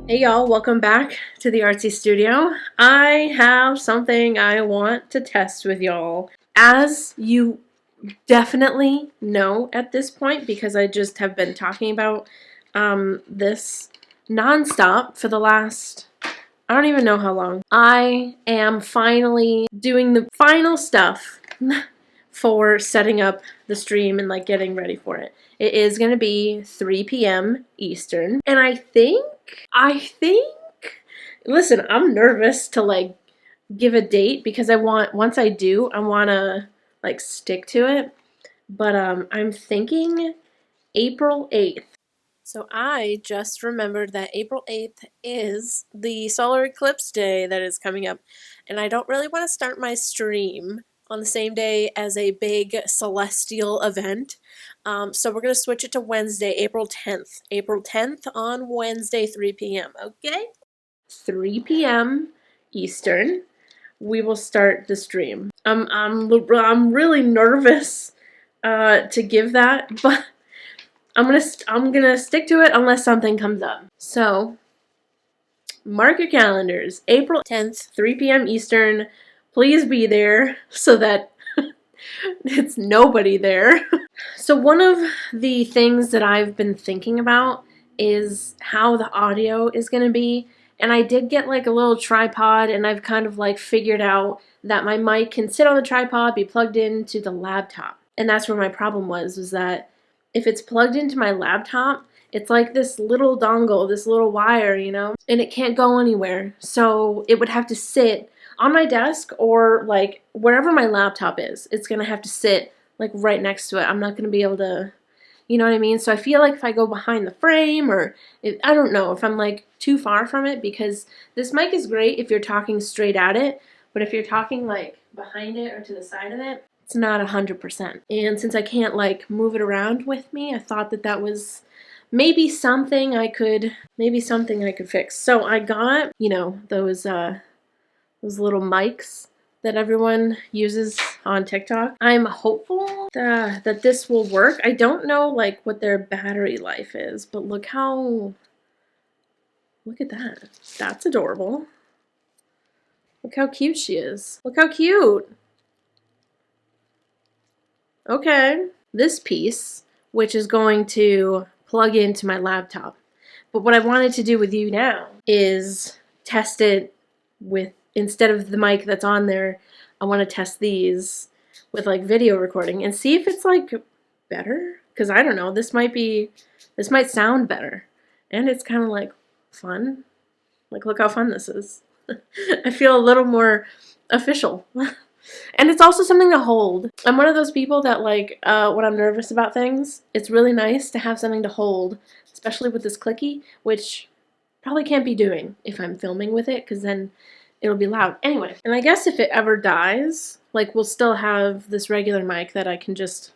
Hey y'all, welcome back to the Artsy Studio. I have something I want to test with y'all. As you definitely know at this point, because I just have been talking about this nonstop for the last, I don't even know how long. I am finally doing the final stuff for setting up the stream and like getting ready for it. It is going to be 3 p.m. Eastern, and I think, listen, I'm nervous to like give a date because once I do, I want to like stick to it. But I'm thinking April 8th. So I just remembered that April 8th is the solar eclipse day that is coming up, and I don't really want to start my stream on the same day as a big celestial event. So we're going to switch it to Wednesday, April 10th. April 10th on Wednesday, 3 p.m., okay? 3 p.m. Eastern, we will start the stream. I'm really nervous to give that, but I'm gonna stick to it unless something comes up. So mark your calendars. April 10th, 3 p.m. Eastern. Please be there so that it's nobody there. So one of the things that I've been thinking about is how the audio is going to be. And I did get like a little tripod, and I've kind of like figured out that my mic can sit on the tripod, be plugged into the laptop. And that's where my problem was that if it's plugged into my laptop, it's like this little dongle, this little wire, you know, and it can't go anywhere. So it would have to sit on my desk or like wherever my laptop is. It's going to have to sit like right next to it. I'm not going to be able to, you know what I mean? So I feel like if I go behind the frame or I don't know if I'm like too far from it, because this mic is great if you're talking straight at it, but if you're talking like behind it or to the side of it, it's not 100%. And since I can't like move it around with me, I thought that that was maybe something I could fix. So I got, you know, those little mics that everyone uses on TikTok. I'm hopeful that this will work. I don't know like what their battery life is, but look at that. That's adorable. Look how cute she is. Look how cute. Okay. This piece, which is going to plug into my laptop. But what I wanted to do with you now is test it with, instead of the mic that's on there, I want to test these with like video recording and see if it's like better. Because I don't know, this might sound better. And it's kind of like fun. Like, look how fun this is. I feel a little more official. And it's also something to hold. I'm one of those people that like, when I'm nervous about things, it's really nice to have something to hold, especially with this clicky, which probably can't be doing if I'm filming with it, because then it'll be loud. Anyway, and I guess if it ever dies, like we'll still have this regular mic that I can just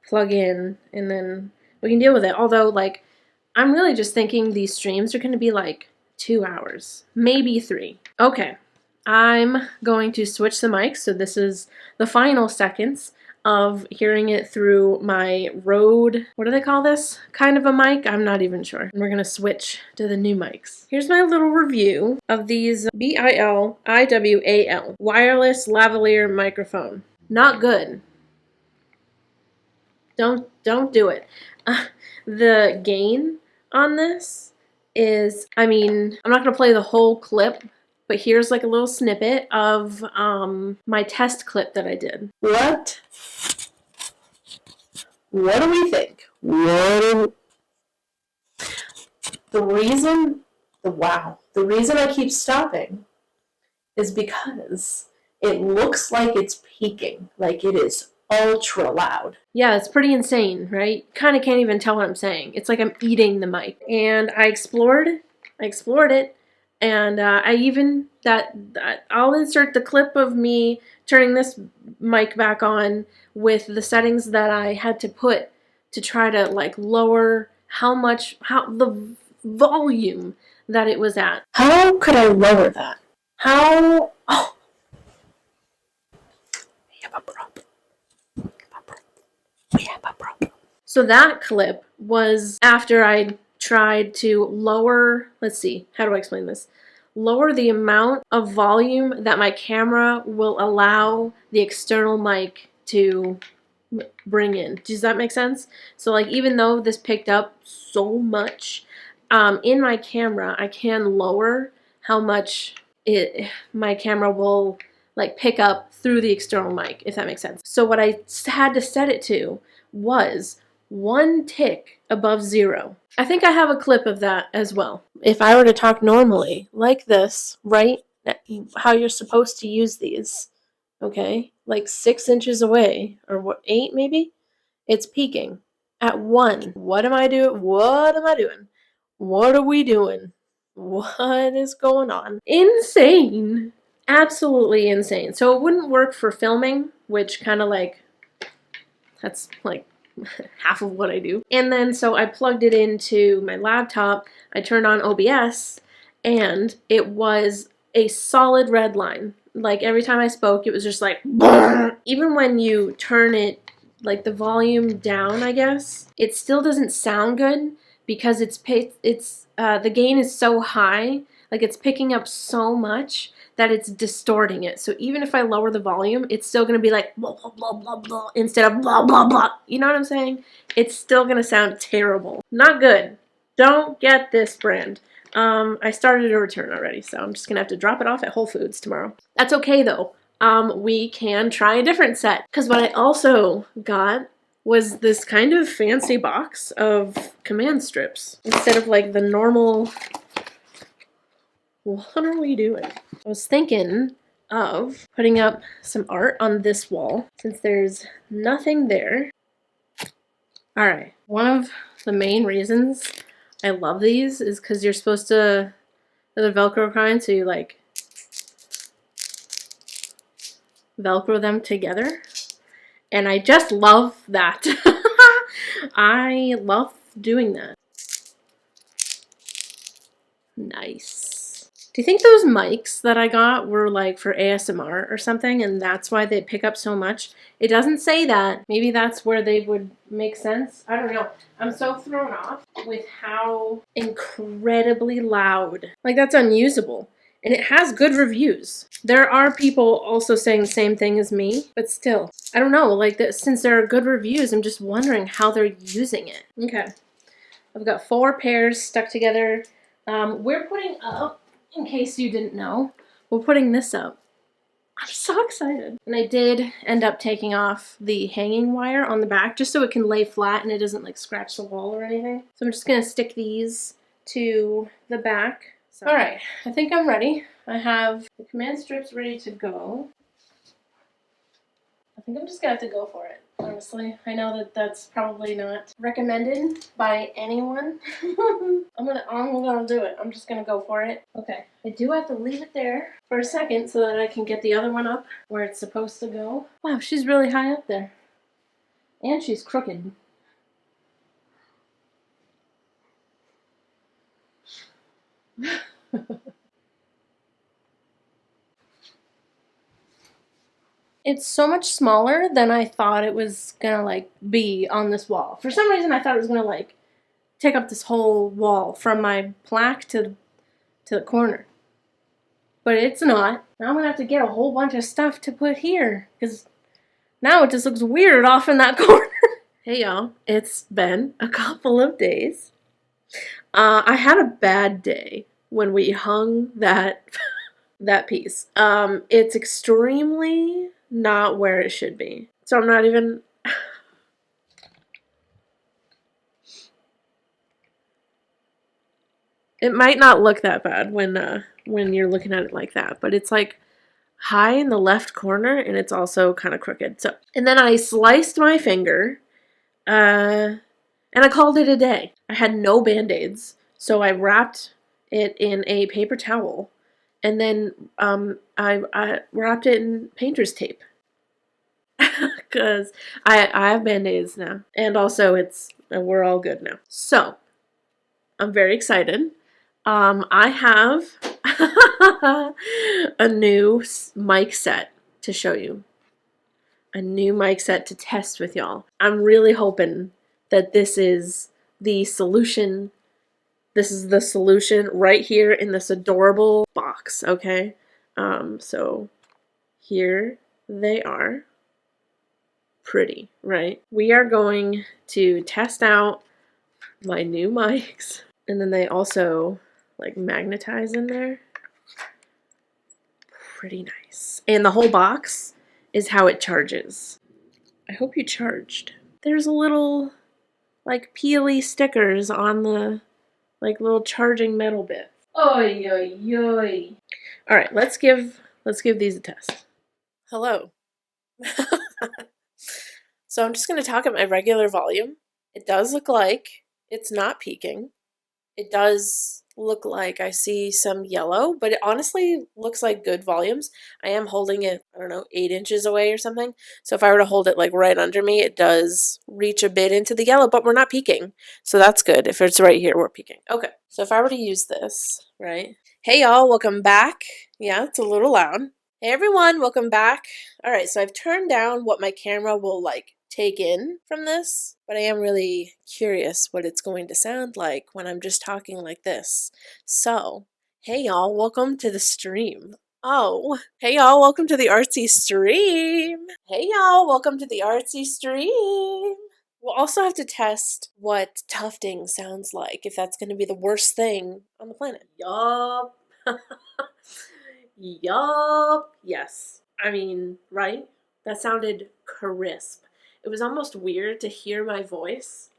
plug in and then we can deal with it. Although, like, I'm really just thinking these streams are going to be like 2 hours, maybe 3. Okay. I'm going to switch the mics, so this is the final seconds of hearing it through my Rode, what do they call this? Kind of a mic? I'm not even sure. And we're going to switch to the new mics. Here's my little review of these BILIWAL wireless lavalier microphone. Not good. Don't do it. The gain on this is, I mean, I'm not going to play the whole clip, but here's like a little snippet of my test clip that I did. What do we think? The reason I keep stopping is because it looks like it's peaking, like it is ultra loud. Yeah, it's pretty insane, right? Kind of can't even tell what I'm saying. It's like I'm eating the mic. And I explored it. And I'll insert the clip of me turning this mic back on with the settings that I had to put to try to like lower how the volume that it was at. How could I lower that? How? Oh, we have a problem. We have a problem. So that clip was after I tried to lower, let's see, how do I explain this? Lower the amount of volume that my camera will allow the external mic to bring in. Does that make sense? So like even though this picked up so much, in my camera I can lower how much my camera will like pick up through the external mic, if that makes sense. So what I had to set it to was 1 tick above 0. I think I have a clip of that as well. If I were to talk normally, like this, right? How you're supposed to use these, okay? Like 6 inches away, or what, 8 maybe? It's peaking at 1. What am I doing? What am I doing? What are we doing? What is going on? Insane. Absolutely insane. So it wouldn't work for filming, which kind of like, that's like half of what I do. And then so I plugged it into my laptop, I turned on OBS, and it was a solid red line. Like every time I spoke, it was just like, even when you turn it, like the volume down, I guess, it still doesn't sound good because the gain is so high, like it's picking up so much that it's distorting it. So even if I lower the volume, it's still gonna be like blah blah blah blah blah instead of blah blah blah. You know what I'm saying? It's still gonna sound terrible. Not good. Don't get this brand. I started a return already, so I'm just gonna have to drop it off at Whole Foods tomorrow. That's okay though. We can try a different set. Because what I also got was this kind of fancy box of command strips instead of like the normal. What are we doing? I was thinking of putting up some art on this wall since there's nothing there. Alright, one of the main reasons I love these is because you're supposed to, they're the Velcro kind, so you like Velcro them together. And I just love that. I love doing that. Nice. Do you think those mics that I got were like for ASMR or something and that's why they pick up so much? It doesn't say that. Maybe that's where they would make sense. I don't know. I'm so thrown off with how incredibly loud. Like that's unusable. And it has good reviews. There are people also saying the same thing as me, but still, I don't know, like since there are good reviews, I'm just wondering how they're using it. Okay, I've got 4 pairs stuck together. We're putting up, in case you didn't know, we're putting this up. I'm so excited. And I did end up taking off the hanging wire on the back just so it can lay flat and it doesn't like scratch the wall or anything. So I'm just gonna stick these to the back. All right, I think I'm ready. I have the command strips ready to go. I think I'm just gonna have to go for it, honestly. I know that that's probably not recommended by anyone. I'm gonna do it. I'm just gonna go for it. Okay, I do have to leave it there for a second so that I can get the other one up where it's supposed to go. Wow, she's really high up there. And she's crooked. It's so much smaller than I thought it was gonna like be on this wall. For some reason I thought it was gonna like take up this whole wall from my plaque to the corner. But it's not. Now I'm gonna have to get a whole bunch of stuff to put here because now it just looks weird off in that corner. Hey y'all, it's been a couple of days. I had a bad day when we hung that that piece. It's extremely not where it should be. So I'm not even... It might not look that bad when you're looking at it like that, but it's like high in the left corner and it's also kind of crooked. So, and then I sliced my finger and I called it a day. I had no band-aids, so I wrapped it in a paper towel and then I wrapped it in painter's tape. Because I have band-aids now. And also we're all good now. So, I'm very excited. I have a new mic set to show you. A new mic set to test with y'all. I'm really hoping that this is the solution This is the solution right here in this adorable box, okay? So here they are. Pretty, right? We are going to test out my new mics. And then they also like magnetize in there. Pretty nice. And the whole box is how it charges. I hope you charged. There's a little like peely stickers on the like little charging metal bit. Oy oy oy. All right, let's give these a test. Hello. So I'm just going to talk at my regular volume. It does look like it's not peaking. It does look like I see some yellow, but it honestly looks like good volumes. I am holding it, I don't know, 8 inches away or something. So if I were to hold it like right under me, it does reach a bit into the yellow, but we're not peaking. So that's good. If it's right here, we're peaking. Okay, so if I were to use this, right? Hey y'all, welcome back. Yeah, it's a little loud. Hey everyone, welcome back. All right, so I've turned down what my camera will like take in from this, but I am really curious what it's going to sound like when I'm just talking like this. So, hey y'all, welcome to the stream. Oh, hey y'all, welcome to the artsy stream. Hey y'all, welcome to the artsy stream. We'll also have to test what tufting sounds like, if that's going to be the worst thing on the planet. Yup. Yup. Yes. I mean, right? That sounded crisp. It was almost weird to hear my voice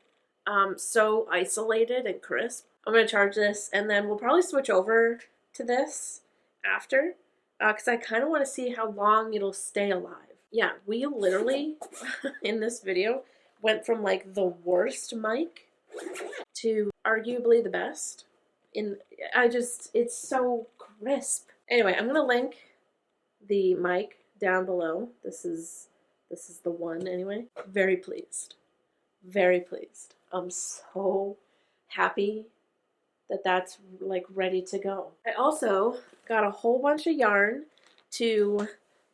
so isolated and crisp. I'm going to charge this, and then we'll probably switch over to this after, because I kind of want to see how long it'll stay alive. Yeah, we literally, in this video, went from like the worst mic to arguably the best. It's so crisp. Anyway, I'm going to link the mic down below. This is the one anyway. Very pleased. Very pleased. I'm so happy that that's like ready to go. I also got a whole bunch of yarn to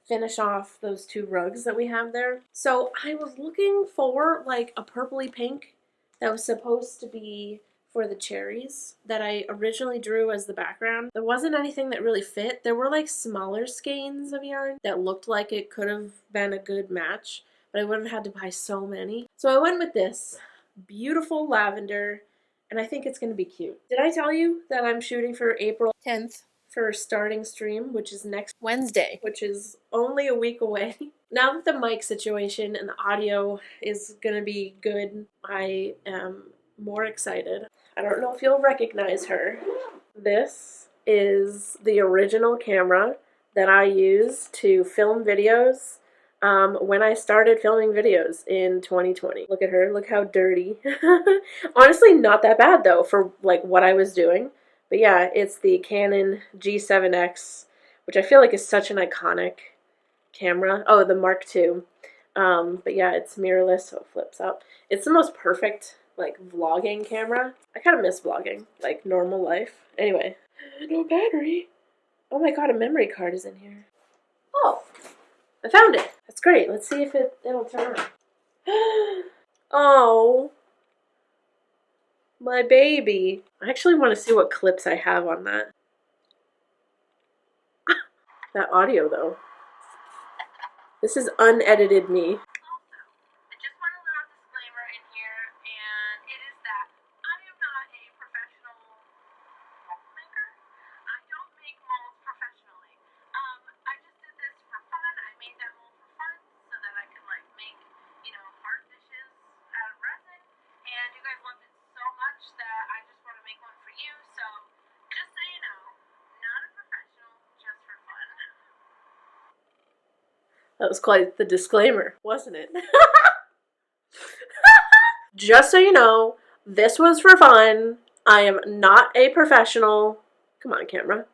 finish off those 2 rugs that we have there. So I was looking for like a purpley pink that was supposed to be for the cherries that I originally drew as the background. There wasn't anything that really fit. There were like smaller skeins of yarn that looked like it could have been a good match, but I would have had to buy so many. So I went with this beautiful lavender, and I think it's going to be cute. Did I tell you that I'm shooting for April 10th for starting stream, which is next Wednesday, which is only a week away? Now that the mic situation and the audio is going to be good, I am more excited. I don't know if you'll recognize her. This is the original camera that I use to film videos when I started filming videos in 2020. Look at her, look how dirty. Honestly, not that bad though for like what I was doing. But yeah, it's the Canon G7X, which I feel like is such an iconic camera. Oh, the Mark II. But yeah, it's mirrorless, so it flips up. It's the most perfect like vlogging camera. I kind of miss vlogging, like normal life. Anyway, no battery. Oh my god, a memory card is in here. Oh, I found it. That's great. Let's see if it'll turn on. Oh, my baby. I actually want to see what clips I have on that. That audio though. This is unedited me. That was quite the disclaimer, wasn't it? Just so you know, this was for fun. I am not a professional. Come on, camera.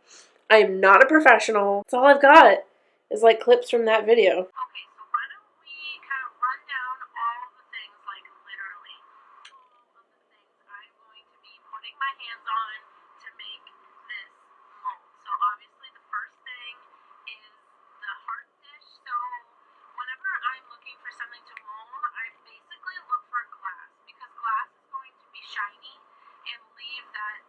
I am not a professional. That's all I've got is like clips from that video. Okay, so why don't we kind of run down all of the things, like literally all of the things I'm going to be putting my hands on to make this mold. So obviously the first thing is the heart dish. So whenever I'm looking for something to mold, I basically look for glass, because glass is going to be shiny and leave that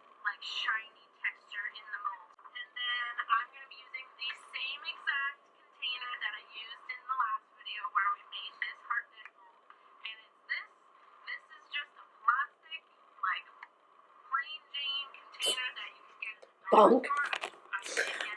Bonk.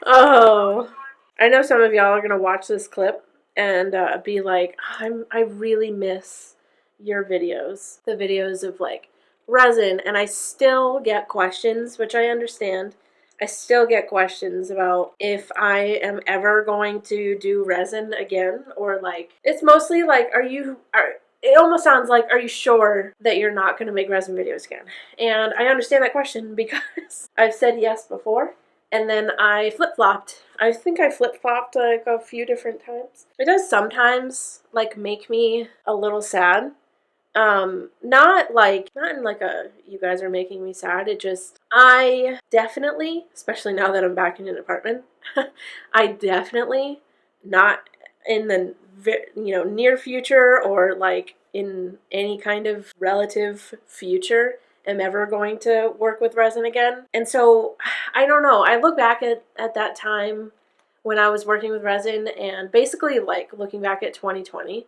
Oh, I know some of y'all are gonna watch this clip and be like, I really miss your videos, the videos of like resin, and I still get questions, which I understand. I still get questions about if I am ever going to do resin again, or like, it's mostly like, it almost sounds like, are you sure that you're not going to make resin videos again? And I understand that question because I've said yes before, and then I flip-flopped. I think I flip-flopped like a few different times. It does sometimes like make me a little sad. Not in like a, you guys are making me sad. It just, I definitely, especially now that I'm back in an apartment, I definitely, not in the, near future or like in any kind of relative future, am ever going to work with resin again. And so, I don't know, I look back at that time when I was working with resin, and basically like looking back at 2020,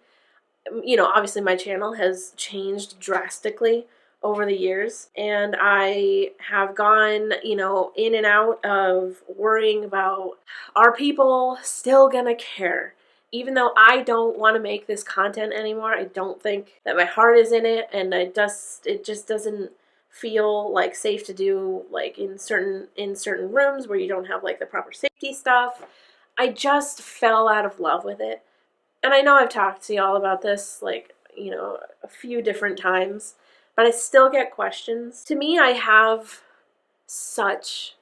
obviously my channel has changed drastically over the years, and I have gone, in and out of worrying about, are people still gonna care? Even though I don't want to make this content anymore, I don't think that my heart is in it, and it just doesn't feel like safe to do like in certain rooms where you don't have like the proper safety stuff. I just fell out of love with it. And I know I've talked to y'all about this, like, a few different times, but I still get questions. To me, I have such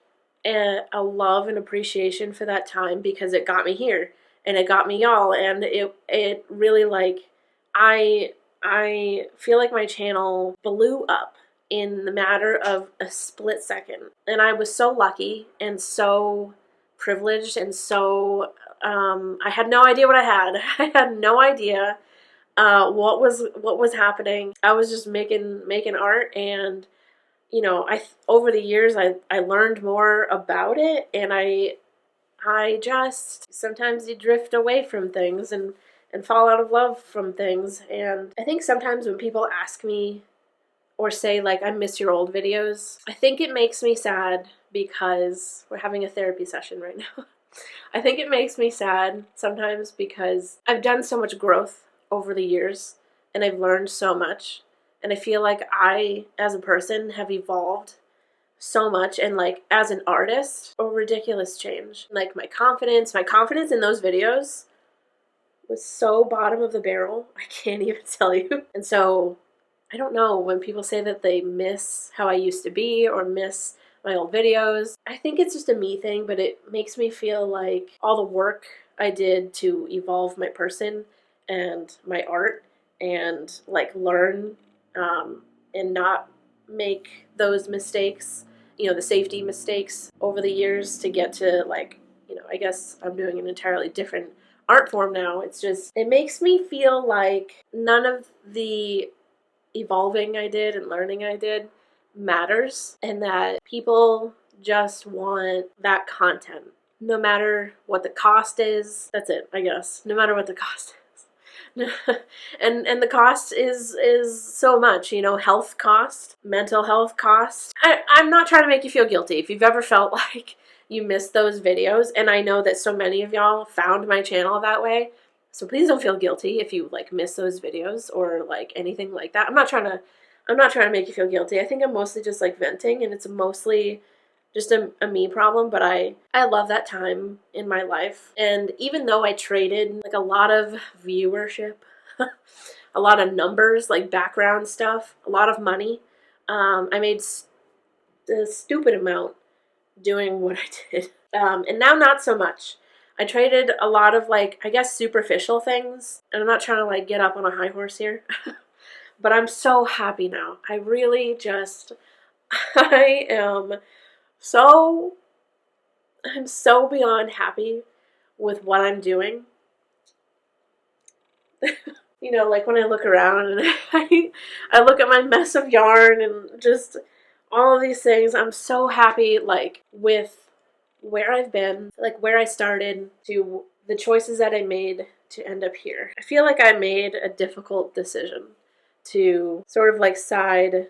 a love and appreciation for that time because it got me here, and it got me y'all, and it really, like, I feel like my channel blew up in the matter of a split second. And I was so lucky and so privileged and so I had no idea what I had. I had no idea what was happening. I was just making art, and over the years I learned more about it, and I just, sometimes you drift away from things and fall out of love from things. And I think sometimes when people ask me or say like, I miss your old videos, I think it makes me sad because we're having a therapy session right now. I think it makes me sad sometimes because I've done so much growth over the years, and I've learned so much, and I feel like I, as a person, have evolved so much, and like as an artist, a ridiculous change. Like my confidence in those videos was so bottom of the barrel, I can't even tell you. And so I don't know, when people say that they miss how I used to be or miss my old videos, I think it's just a me thing, but it makes me feel like all the work I did to evolve my person and my art, and like learn and not make those mistakes, the safety mistakes over the years to get to like, I guess I'm doing an entirely different art form now. It's just, it makes me feel like none of the evolving I did and learning I did matters, and that people just want that content no matter what the cost is. That's it, I guess. No matter what the cost is. and the cost is so much, health cost, mental health cost. I'm not trying to make you feel guilty if you've ever felt like you missed those videos, and I know that so many of y'all found my channel that way. So please don't feel guilty if you like miss those videos or like anything like that. I'm not trying to make you feel guilty. I think I'm mostly just like venting, and it's mostly just a me problem, but I love that time in my life. And even though I traded like a lot of viewership, a lot of numbers, like background stuff, a lot of money, I made a stupid amount doing what I did. And now not so much. I traded a lot of like, I guess, superficial things, and I'm not trying to like get up on a high horse here, but I'm so happy now. I really just, I'm so beyond happy with what I'm doing. Like when I look around and I look at my mess of yarn and just all of these things, I'm so happy like with where I've been, like where I started, to the choices that I made to end up here. I feel like I made a difficult decision to sort of like side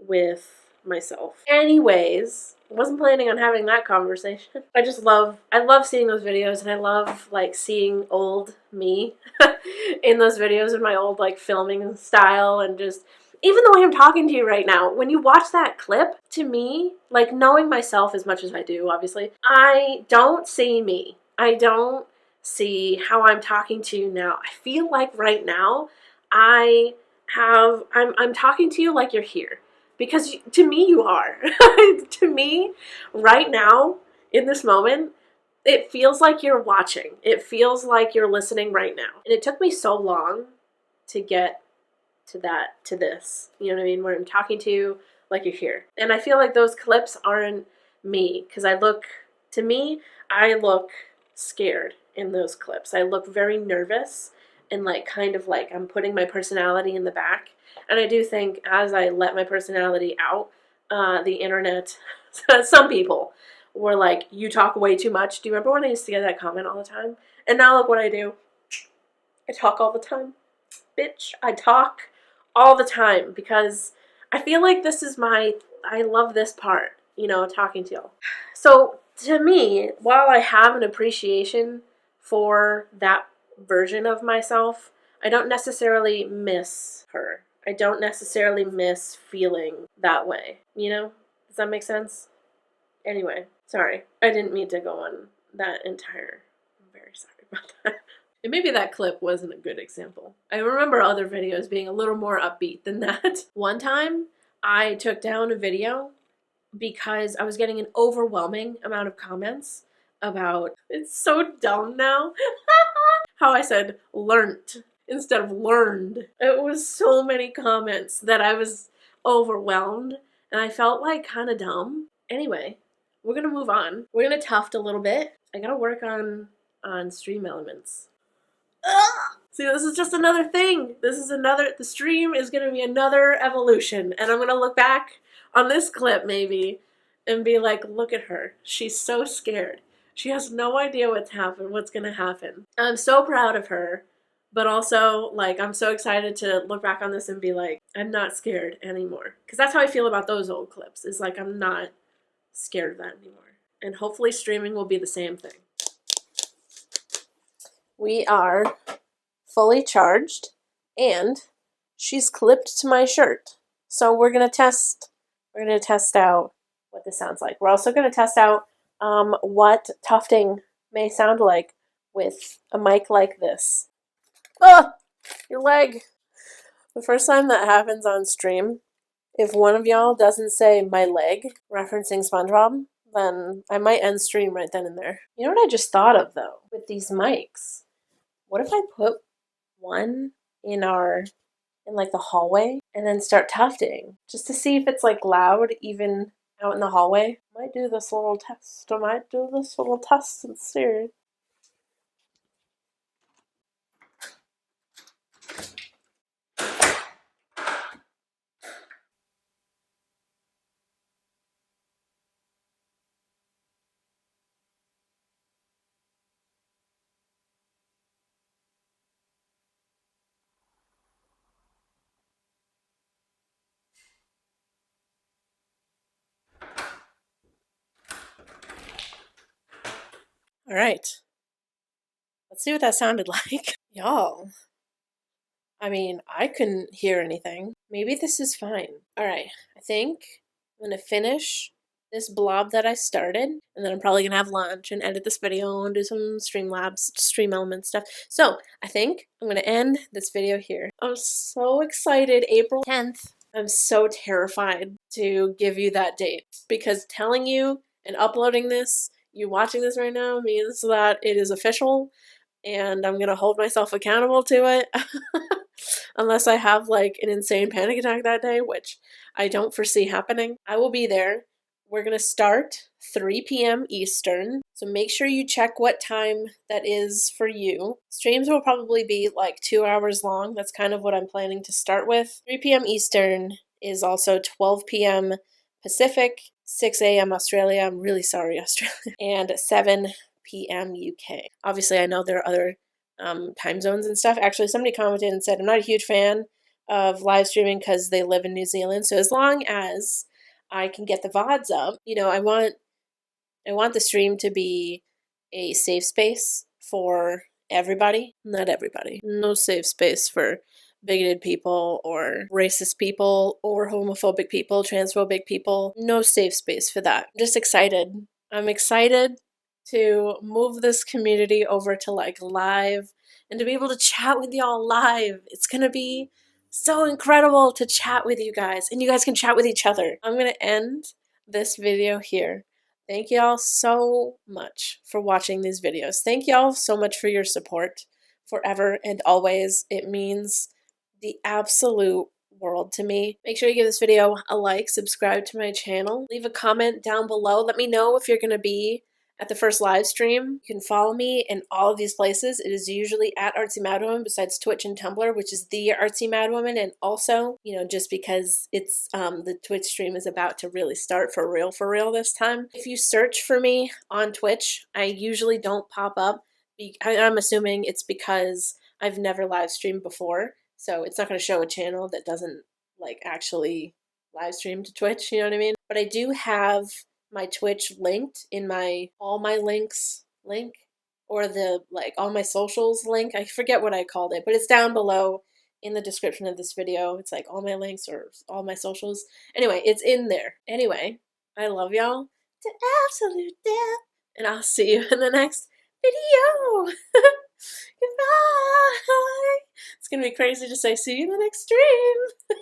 with myself. Anyways, wasn't planning on having that conversation. I love seeing those videos, and I love like seeing old me in those videos in my old like filming style, and just even the way I'm talking to you right now. When you watch that clip, to me, like knowing myself as much as I do, obviously, I don't see me. I don't see how I'm talking to you now. I feel like right now I'm talking to you like you're here. Because to me, you are. To me, right now, in this moment, it feels like you're watching. It feels like you're listening right now. And it took me so long to get to this. You know what I mean? Where I'm talking to you like you're here. And I feel like those clips aren't me. Because to me, I look scared in those clips. I look very nervous and like kind of like I'm putting my personality in the back. And I do think as I let my personality out, the internet, some people were like, you talk way too much. Do you remember when I used to get that comment all the time? And now look what I do. I talk all the time. Bitch, I talk all the time because I feel like I love this part, you know, talking to y'all. So to me, while I have an appreciation for that version of myself, I don't necessarily miss her. I don't necessarily miss feeling that way, you know? Does that make sense? Anyway, sorry. I didn't mean to go on that entire... I'm very sorry about that. And maybe that clip wasn't a good example. I remember other videos being a little more upbeat than that. One time, I took down a video because I was getting an overwhelming amount of comments about, it's so dumb now, how I said learnt instead of learned. It was so many comments that I was overwhelmed, and I felt like kind of dumb. Anyway, we're gonna move on. We're gonna tuft a little bit. I gotta work on stream elements. Ugh! See, this is just another thing. The stream is gonna be another evolution, and I'm gonna look back on this clip maybe and be like, look at her. She's so scared. She has no idea what's gonna happen. I'm so proud of her, but also, like, I'm so excited to look back on this and be like, I'm not scared anymore. Because that's how I feel about those old clips, is like, I'm not scared of that anymore. And hopefully streaming will be the same thing. We are fully charged, and she's clipped to my shirt. So we're gonna test out what this sounds like. We're also gonna test out what tufting may sound like with a mic like this. Oh, your leg. The first time that happens on stream, if one of y'all doesn't say my leg, referencing SpongeBob, then I might end stream right then and there. You know what I just thought of though, with these mics? What if I put one in like the hallway and then start tufting just to see if it's like loud even out in the hallway? Might do this little test. And see. All right. Let's see what that sounded like. Y'all. I mean, I couldn't hear anything. Maybe this is fine. All right. I think I'm going to finish this blob that I started, and then I'm probably going to have lunch and edit this video and do some Streamlabs, Stream Elements stuff. So I think I'm going to end this video here. I'm so excited. April 10th. I'm so terrified to give you that date because telling you and uploading this, you watching this right now, means that it is official, and I'm going to hold myself accountable to it. Unless I have like an insane panic attack that day, which I don't foresee happening. I will be there. We're going to start 3 p.m. Eastern, so make sure you check what time that is for you. Streams will probably be like 2 hours long. That's kind of what I'm planning to start with. 3 p.m. Eastern is also 12 p.m. Pacific, 6 a.m. Australia. I'm really sorry, Australia. And 7 p.m. UK. Obviously, I know there are other time zones and stuff. Actually, somebody commented and said, I'm not a huge fan of live streaming because they live in New Zealand. So as long as I can get the VODs up. You know, I want the stream to be a safe space for everybody. Not everybody. No safe space for bigoted people or racist people or homophobic people, transphobic people. No safe space for that. I'm just excited. I'm excited to move this community over to like live and to be able to chat with y'all live. It's gonna be so incredible to chat with you guys, and you guys can chat with each other. I'm gonna end this video here. Thank y'all so much for watching these videos. Thank y'all so much for your support forever and always. It means the absolute world to me. Make sure you give this video a like, subscribe to my channel, leave a comment down below. Let me know if you're going to be at the first live stream. You can follow me in all of these places. It is usually at Artsymadwoman, besides Twitch and Tumblr, which is the Artsymadwoman. And also, you know, just because it's the Twitch stream is about to really start for real this time. If you search for me on Twitch, I usually don't pop up. I'm assuming it's because I've never live streamed before, so it's not going to show a channel that doesn't like actually live stream to Twitch, you know what I mean? But I do have my Twitch linked in my all my links link, or the like all my socials link. I forget what I called it, but it's down below in the description of this video. It's like all my links or all my socials. Anyway, it's in there. Anyway, I love y'all to absolute death, and I'll see you in the next video. Goodbye. It's gonna be crazy to say see you in the next stream.